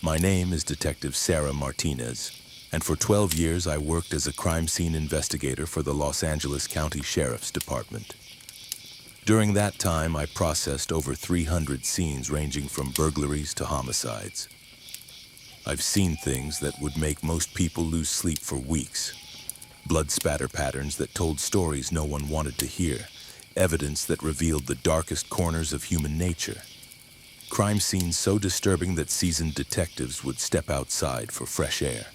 My name is Detective Sarah Martinez, and for 12 years I worked as a crime scene investigator for the Los Angeles County Sheriff's Department. During that time, I processed over 300 scenes ranging from burglaries to homicides. I've seen things that would make most people lose sleep for weeks. Blood spatter patterns that told stories no one wanted to hear. Evidence that revealed the darkest corners of human nature. Crime scenes so disturbing that seasoned detectives would step outside for fresh air.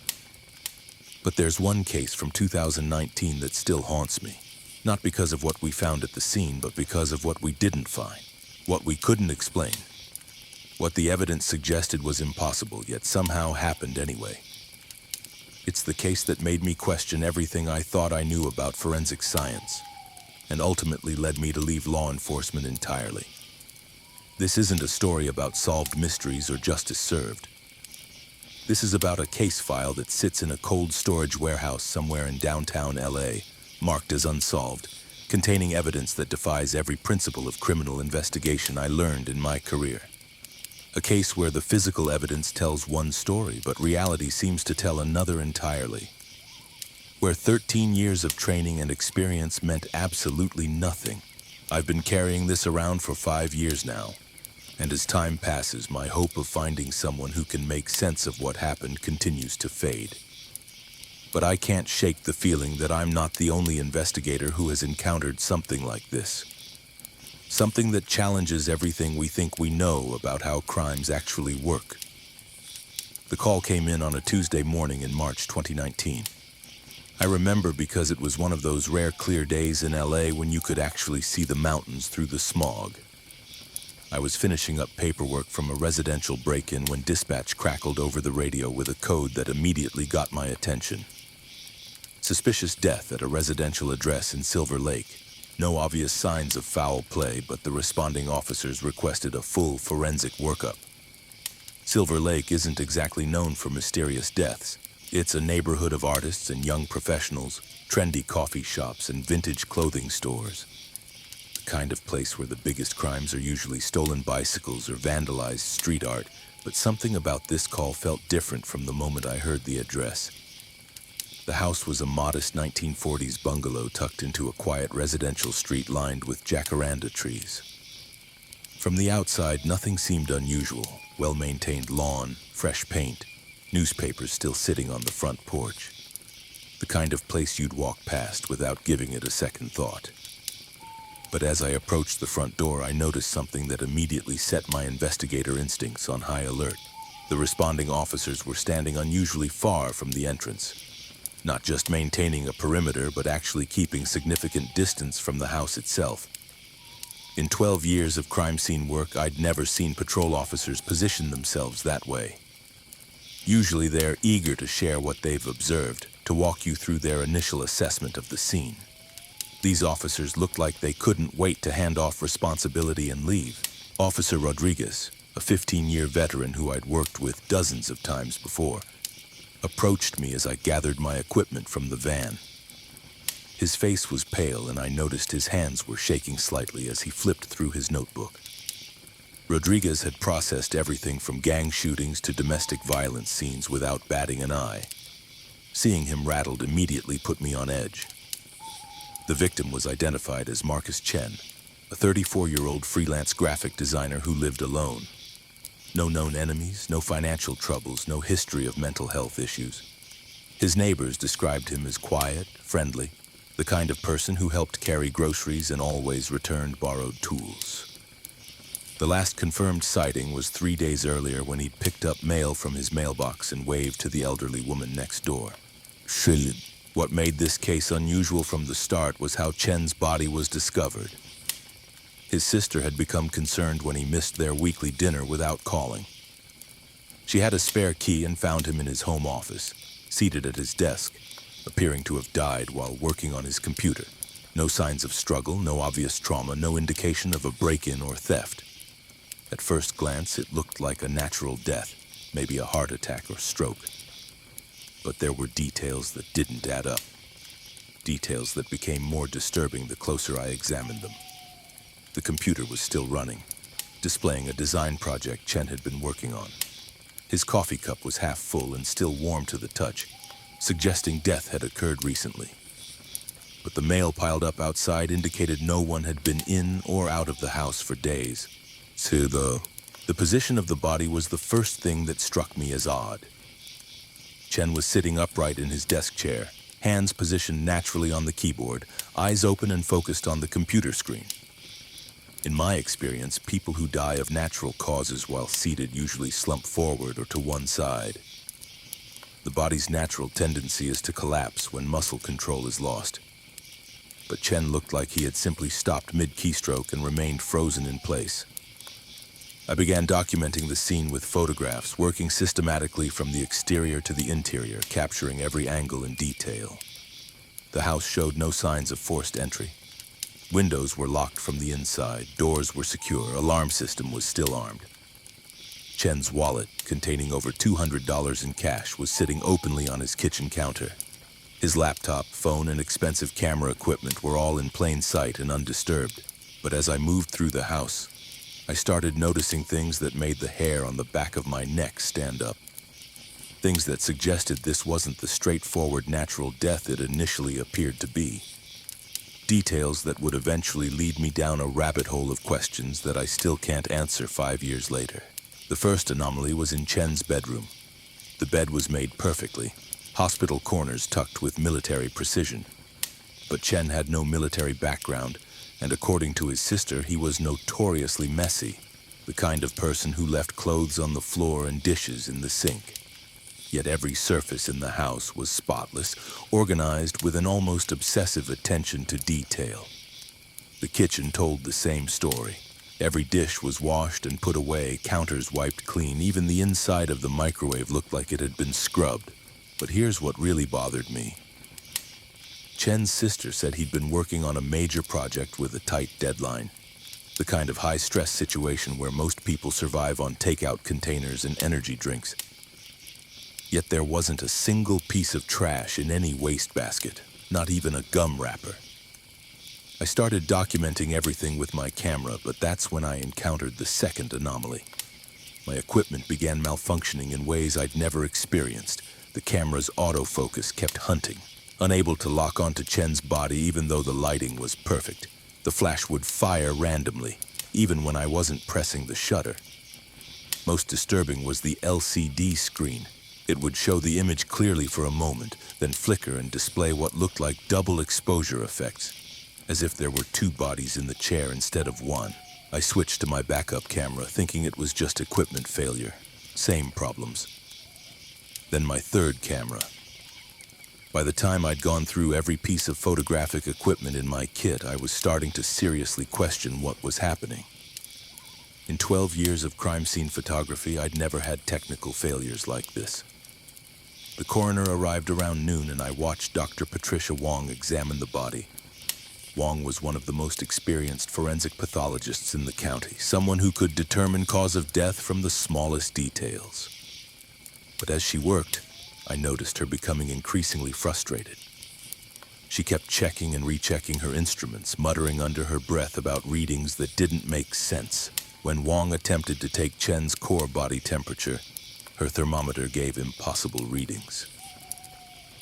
But there's one case from 2019 that still haunts me. Not because of what we found at the scene, but because of what we didn't find. What we couldn't explain. What the evidence suggested was impossible, yet somehow happened anyway. It's the case that made me question everything I thought I knew about forensic science, and ultimately led me to leave law enforcement entirely. This isn't a story about solved mysteries or justice served. This is about a case file that sits in a cold storage warehouse somewhere in downtown LA, marked as unsolved, containing evidence that defies every principle of criminal investigation I learned in my career. A case where the physical evidence tells one story, but reality seems to tell another entirely. Where 13 years of training and experience meant absolutely nothing. I've been carrying this around for 5 years now, and as time passes, my hope of finding someone who can make sense of what happened continues to fade. But I can't shake the feeling that I'm not the only investigator who has encountered something like this. Something that challenges everything we think we know about how crimes actually work. The call came in on a Tuesday morning in March 2019. I remember because it was one of those rare clear days in LA when you could actually see the mountains through the smog. I was finishing up paperwork from a residential break-in when dispatch crackled over the radio with a code that immediately got my attention. Suspicious death at a residential address in Silver Lake. No obvious signs of foul play, but the responding officers requested a full forensic workup. Silver Lake isn't exactly known for mysterious deaths. It's a neighborhood of artists and young professionals, trendy coffee shops and vintage clothing stores. The kind of place where the biggest crimes are usually stolen bicycles or vandalized street art, but something about this call felt different from the moment I heard the address. The house was a modest 1940s bungalow tucked into a quiet residential street lined with jacaranda trees. From the outside, nothing seemed unusual. Well-maintained lawn, fresh paint, newspapers still sitting on the front porch. The kind of place you'd walk past without giving it a second thought. But as I approached the front door, I noticed something that immediately set my investigator instincts on high alert. The responding officers were standing unusually far from the entrance. Not just maintaining a perimeter, but actually keeping significant distance from the house itself. In 12 years of crime scene work, I'd never seen patrol officers position themselves that way. Usually they're eager to share what they've observed, to walk you through their initial assessment of the scene. These officers looked like they couldn't wait to hand off responsibility and leave. Officer Rodriguez, a 15-year veteran who I'd worked with dozens of times before, approached me as I gathered my equipment from the van. His face was pale, and I noticed his hands were shaking slightly as he flipped through his notebook. Rodriguez had processed everything from gang shootings to domestic violence scenes without batting an eye. Seeing him rattled immediately put me on edge. The victim was identified as Marcus Chen, a 34-year-old freelance graphic designer who lived alone. No known enemies, no financial troubles, no history of mental health issues. His neighbors described him as quiet, friendly, the kind of person who helped carry groceries and always returned borrowed tools. The last confirmed sighting was 3 days earlier when he picked up mail from his mailbox and waved to the elderly woman next door. What made this case unusual from the start was how Chen's body was discovered. His sister had become concerned when he missed their weekly dinner without calling. She had a spare key and found him in his home office, seated at his desk, appearing to have died while working on his computer. No signs of struggle, no obvious trauma, no indication of a break-in or theft. At first glance, it looked like a natural death, maybe a heart attack or stroke. But there were details that didn't add up. Details that became more disturbing the closer I examined them. The computer was still running, displaying a design project Chen had been working on. His coffee cup was half full and still warm to the touch, suggesting death had occurred recently. But the mail piled up outside indicated no one had been in or out of the house for days. So the position of the body was the first thing that struck me as odd. Chen was sitting upright in his desk chair, hands positioned naturally on the keyboard, eyes open and focused on the computer screen. In my experience, people who die of natural causes while seated usually slump forward or to one side. The body's natural tendency is to collapse when muscle control is lost. But Chen looked like he had simply stopped mid-keystroke and remained frozen in place. I began documenting the scene with photographs, working systematically from the exterior to the interior, capturing every angle and detail. The house showed no signs of forced entry. Windows were locked from the inside, doors were secure, alarm system was still armed. Chen's wallet, containing over $200 in cash, was sitting openly on his kitchen counter. His laptop, phone, and expensive camera equipment were all in plain sight and undisturbed. But as I moved through the house, I started noticing things that made the hair on the back of my neck stand up. Things that suggested this wasn't the straightforward natural death it initially appeared to be. Details that would eventually lead me down a rabbit hole of questions that I still can't answer 5 years later. The first anomaly was in Chen's bedroom. The bed was made perfectly, hospital corners tucked with military precision. But Chen had no military background, and according to his sister, he was notoriously messy, the kind of person who left clothes on the floor and dishes in the sink. Yet every surface in the house was spotless, organized with an almost obsessive attention to detail. The kitchen told the same story. Every dish was washed and put away, counters wiped clean, even the inside of the microwave looked like it had been scrubbed. But here's what really bothered me. Chen's sister said he'd been working on a major project with a tight deadline, the kind of high-stress situation where most people survive on takeout containers and energy drinks. Yet there wasn't a single piece of trash in any wastebasket, not even a gum wrapper. I started documenting everything with my camera, but that's when I encountered the second anomaly. My equipment began malfunctioning in ways I'd never experienced. The camera's autofocus kept hunting, unable to lock onto Chen's body even though the lighting was perfect. The flash would fire randomly, even when I wasn't pressing the shutter. Most disturbing was the LCD screen. It would show the image clearly for a moment, then flicker and display what looked like double exposure effects, as if there were two bodies in the chair instead of one. I switched to my backup camera, thinking it was just equipment failure. Same problems. Then my third camera. By the time I'd gone through every piece of photographic equipment in my kit, I was starting to seriously question what was happening. In 12 years of crime scene photography, I'd never had technical failures like this. The coroner arrived around noon and I watched Dr. Patricia Wong examine the body. Wong was one of the most experienced forensic pathologists in the county, someone who could determine cause of death from the smallest details. But as she worked, I noticed her becoming increasingly frustrated. She kept checking and rechecking her instruments, muttering under her breath about readings that didn't make sense. When Wong attempted to take Chen's core body temperature, her thermometer gave impossible readings.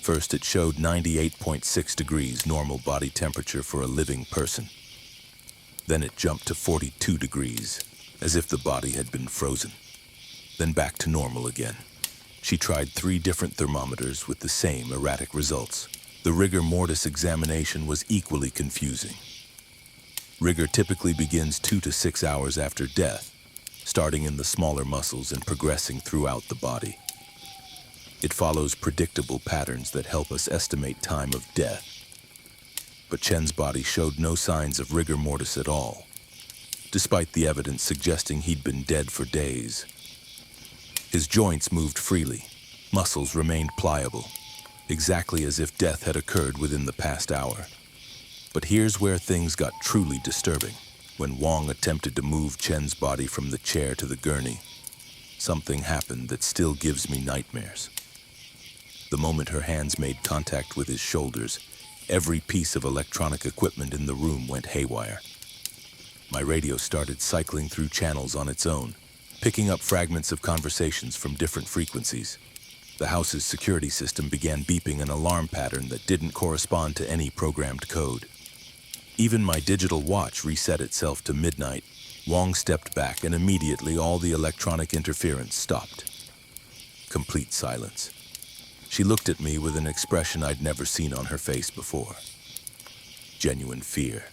First, it showed 98.6 degrees normal body temperature for a living person. Then it jumped to 42 degrees, as if the body had been frozen. Then back to normal again. She tried 3 different thermometers with the same erratic results. The rigor mortis examination was equally confusing. Rigor typically begins 2 to 6 hours after death, starting in the smaller muscles and progressing throughout the body. It follows predictable patterns that help us estimate time of death. But Chen's body showed no signs of rigor mortis at all, despite the evidence suggesting he'd been dead for days. His joints moved freely, muscles remained pliable, exactly as if death had occurred within the past hour. But here's where things got truly disturbing. When Wong attempted to move Chen's body from the chair to the gurney, something happened that still gives me nightmares. The moment her hands made contact with his shoulders, every piece of electronic equipment in the room went haywire. My radio started cycling through channels on its own, picking up fragments of conversations from different frequencies. The house's security system began beeping an alarm pattern that didn't correspond to any programmed code. Even my digital watch reset itself to midnight. Wong stepped back, and immediately all the electronic interference stopped. Complete silence. She looked at me with an expression I'd never seen on her face before. Genuine fear.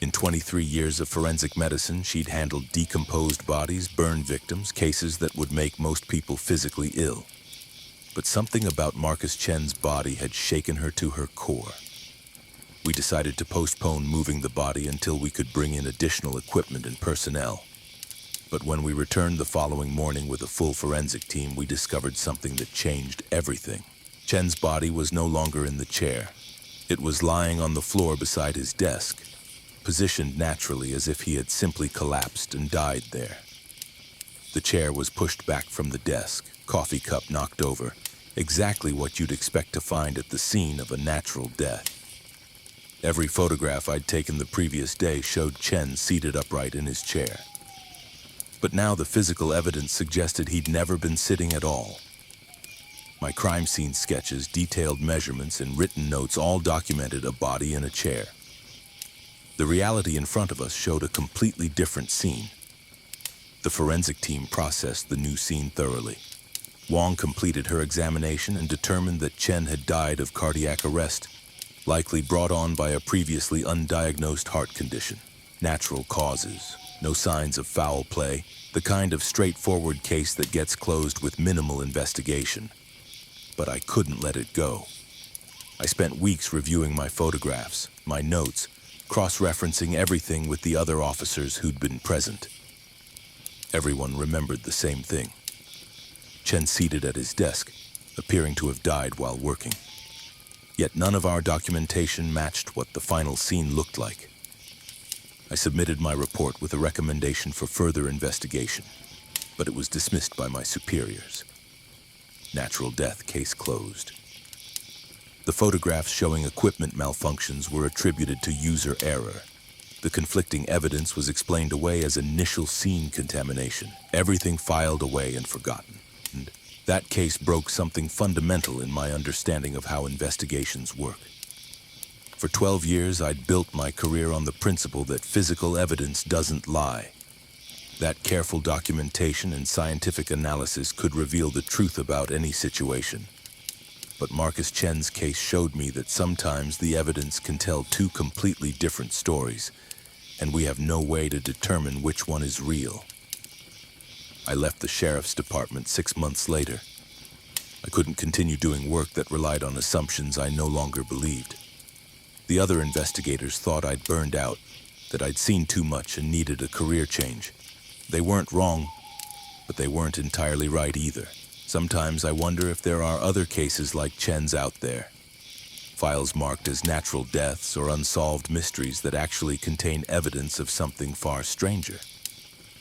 In 23 years of forensic medicine, she'd handled decomposed bodies, burned victims, cases that would make most people physically ill. But something about Marcus Chen's body had shaken her to her core. We decided to postpone moving the body until we could bring in additional equipment and personnel. But when we returned the following morning with a full forensic team, we discovered something that changed everything. Chen's body was no longer in the chair. It was lying on the floor beside his desk, positioned naturally as if he had simply collapsed and died there. The chair was pushed back from the desk, coffee cup knocked over, exactly what you'd expect to find at the scene of a natural death. Every photograph I'd taken the previous day showed Chen seated upright in his chair. But now the physical evidence suggested he'd never been sitting at all. My crime scene sketches, detailed measurements, and written notes all documented a body in a chair. The reality in front of us showed a completely different scene. The forensic team processed the new scene thoroughly. Wong completed her examination and determined that Chen had died of cardiac arrest, likely brought on by a previously undiagnosed heart condition. Natural causes, no signs of foul play, the kind of straightforward case that gets closed with minimal investigation. But I couldn't let it go. I spent weeks reviewing my photographs, my notes, cross-referencing everything with the other officers who'd been present. Everyone remembered the same thing. Chen seated at his desk, appearing to have died while working. Yet none of our documentation matched what the final scene looked like. I submitted my report with a recommendation for further investigation, but it was dismissed by my superiors. Natural death, case closed. The photographs showing equipment malfunctions were attributed to user error. The conflicting evidence was explained away as initial scene contamination, everything filed away and forgotten. And that case broke something fundamental in my understanding of how investigations work. For 12 years, I'd built my career on the principle that physical evidence doesn't lie. That careful documentation and scientific analysis could reveal the truth about any situation. But Marcus Chen's case showed me that sometimes the evidence can tell two completely different stories, and we have no way to determine which one is real. I left the sheriff's department 6 months later. I couldn't continue doing work that relied on assumptions I no longer believed. The other investigators thought I'd burned out, that I'd seen too much and needed a career change. They weren't wrong, but they weren't entirely right either. Sometimes I wonder if there are other cases like Chen's out there. Files marked as natural deaths or unsolved mysteries that actually contain evidence of something far stranger.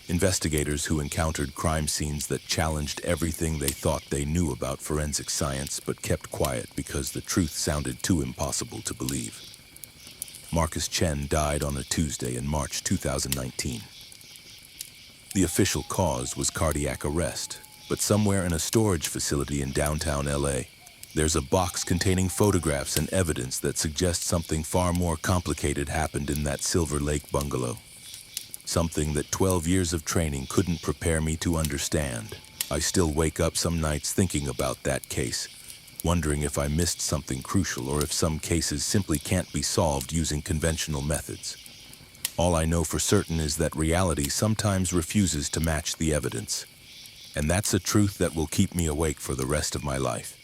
Investigators who encountered crime scenes that challenged everything they thought they knew about forensic science but kept quiet because the truth sounded too impossible to believe. Marcus Chen died on a Tuesday in March 2019. The official cause was cardiac arrest, but somewhere in a storage facility in downtown LA, there's a box containing photographs and evidence that suggests something far more complicated happened in that Silver Lake bungalow. Something that 12 years of training couldn't prepare me to understand. I still wake up some nights thinking about that case, wondering if I missed something crucial or if some cases simply can't be solved using conventional methods. All I know for certain is that reality sometimes refuses to match the evidence. And that's a truth that will keep me awake for the rest of my life.